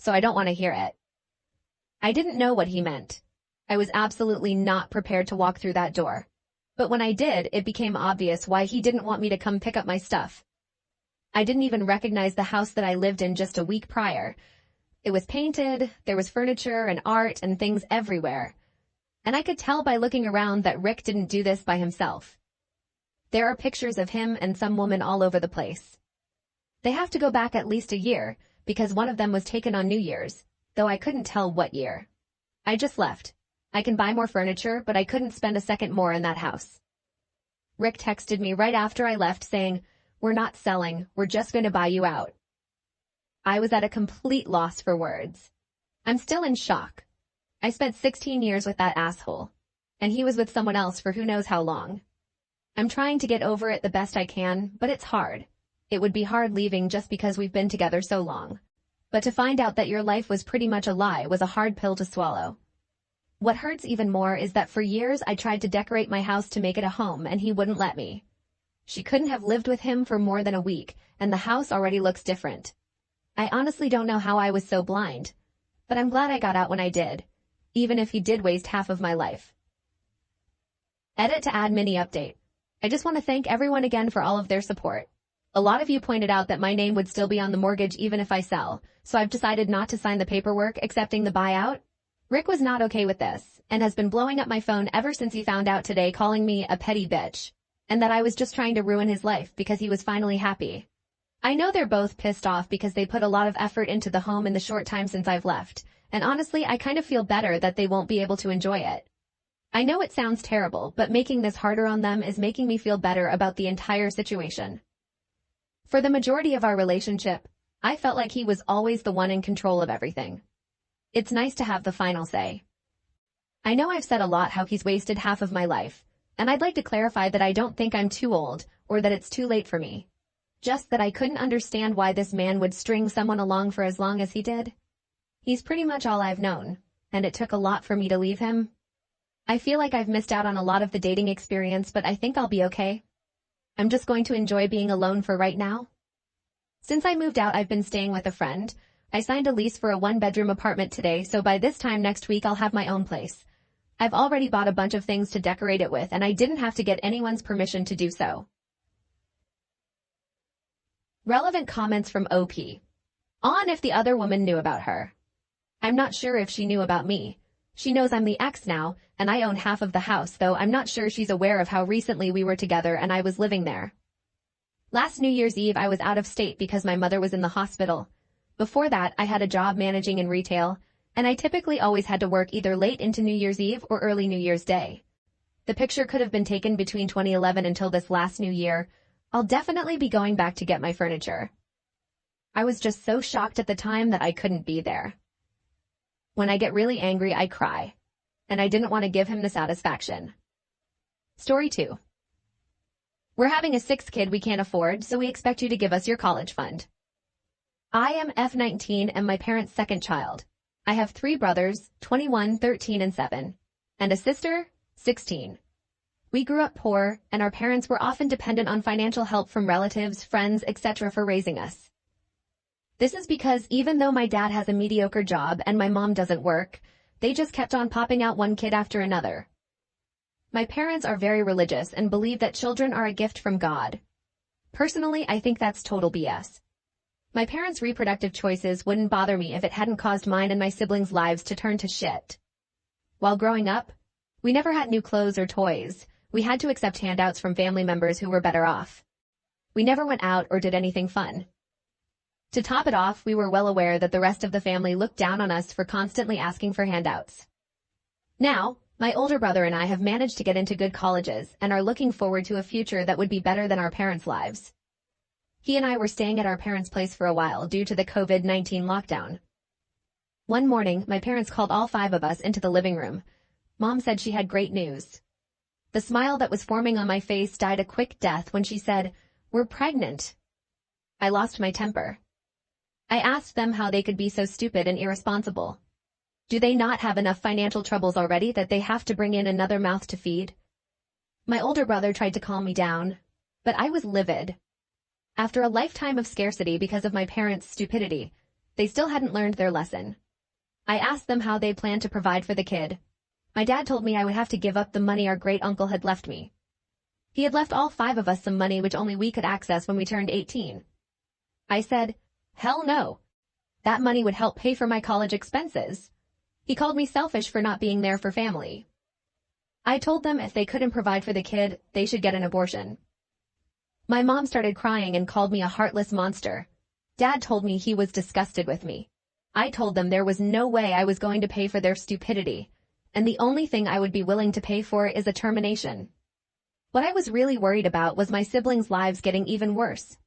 so I don't want to hear it. I didn't know what he meant. I was absolutely not prepared to walk through that door. But when I did, it became obvious why he didn't want me to come pick up my stuff. I didn't even recognize the house that I lived in just a week prior. It was painted, there was furniture and art and things everywhere. And I could tell by looking around that Rick didn't do this by himself. There are pictures of him and some woman all over the place. They have to go back at least a year, because one of them was taken on New Year's, though I couldn't tell what year. I just left. I can buy more furniture, but I couldn't spend a second more in that house. Rick texted me right after I left saying, "We're not selling, we're just going to buy you out." I was at a complete loss for words. I'm still in shock. I spent 16 years with that asshole, and he was with someone else for who knows how long. I'm trying to get over it the best I can, but it's hard. It would be hard leaving just because we've been together so long. But to find out that your life was pretty much a lie was a hard pill to swallow. What hurts even more is that for years I tried to decorate my house to make it a home and he wouldn't let me. She couldn't have lived with him for more than a week, and the house already looks different. I honestly don't know how I was so blind. But I'm glad I got out when I did, even if he did waste half of my life. Edit to add mini update. I just want to thank everyone again for all of their support. A lot of you pointed out that my name would still be on the mortgage even if I sell, so I've decided not to sign the paperwork accepting the buyout. Rick was not okay with this, and has been blowing up my phone ever since he found out today, calling me a petty bitch, and that I was just trying to ruin his life because he was finally happy. I know they're both pissed off because they put a lot of effort into the home in the short time since I've left, and honestly I kind of feel better that they won't be able to enjoy it. I know it sounds terrible, but making this harder on them is making me feel better about the entire situation. For the majority of our relationship, I felt like he was always the one in control of everything. It's nice to have the final say. I know I've said a lot how he's wasted half of my life, and I'd like to clarify that I don't think I'm too old, or that it's too late for me. Just that I couldn't understand why this man would string someone along for as long as he did. He's pretty much all I've known, and it took a lot for me to leave him. I feel like I've missed out on a lot of the dating experience, but I think I'll be okay. I'm just going to enjoy being alone for right now. Since I moved out, I've been staying with a friend. I signed a lease for a one-bedroom apartment today, so by this time next week I'll have my own place. I've already bought a bunch of things to decorate it with, and I didn't have to get anyone's permission to do so. Relevant comments from OP. On if the other woman knew about her. I'm not sure if she knew about me. She knows I'm the ex now, and I own half of the house, though I'm not sure she's aware of how recently we were together and I was living there. Last New Year's Eve I was out of state because my mother was in the hospital. Before that I had a job managing in retail, and I typically always had to work either late into New Year's Eve or early New Year's Day. The picture could have been taken between 2011 until this last New Year. I'll definitely be going back to get my furniture. I was just so shocked at the time that I couldn't be there. When I get really angry, I cry, and I didn't want to give him the satisfaction. Story 2. We're having a 6th kid we can't afford, so we expect you to give us your college fund. I am F19 and my parents' second child. I have 3 brothers, 21, 13, and 7, and a sister, 16. We grew up poor, and our parents were often dependent on financial help from relatives, friends, etc. for raising us. This is because even though my dad has a mediocre job and my mom doesn't work, they just kept on popping out one kid after another. My parents are very religious and believe that children are a gift from God. Personally, I think that's total BS. My parents' reproductive choices wouldn't bother me if it hadn't caused mine and my siblings' lives to turn to shit. While growing up, we never had new clothes or toys. We had to accept handouts from family members who were better off. We never went out or did anything fun. To top it off, we were well aware that the rest of the family looked down on us for constantly asking for handouts. Now, my older brother and I have managed to get into good colleges and are looking forward to a future that would be better than our parents' lives. He and I were staying at our parents' place for a while due to the COVID-19 lockdown. One morning, my parents called all 5 of us into the living room. Mom said she had great news. The smile that was forming on my face died a quick death when she said, "We're pregnant." I lost my temper. I asked them how they could be so stupid and irresponsible. Do they not have enough financial troubles already that they have to bring in another mouth to feed? My older brother tried to calm me down, but I was livid. After a lifetime of scarcity because of my parents' stupidity, They still hadn't learned their lesson. I asked them how they planned to provide for the kid. My dad told me I would have to give up the money our great-uncle had left me. He had left all 5 of us some money which only we could access when we turned 18. I said, "Hell no. That money would help pay for my college expenses." He called me selfish for not being there for family. I told them if they couldn't provide for the kid, they should get an abortion. My mom started crying and called me a heartless monster. Dad told me he was disgusted with me. I told them there was no way I was going to pay for their stupidity, and the only thing I would be willing to pay for is a termination. What I was really worried about was my siblings' lives getting even worse.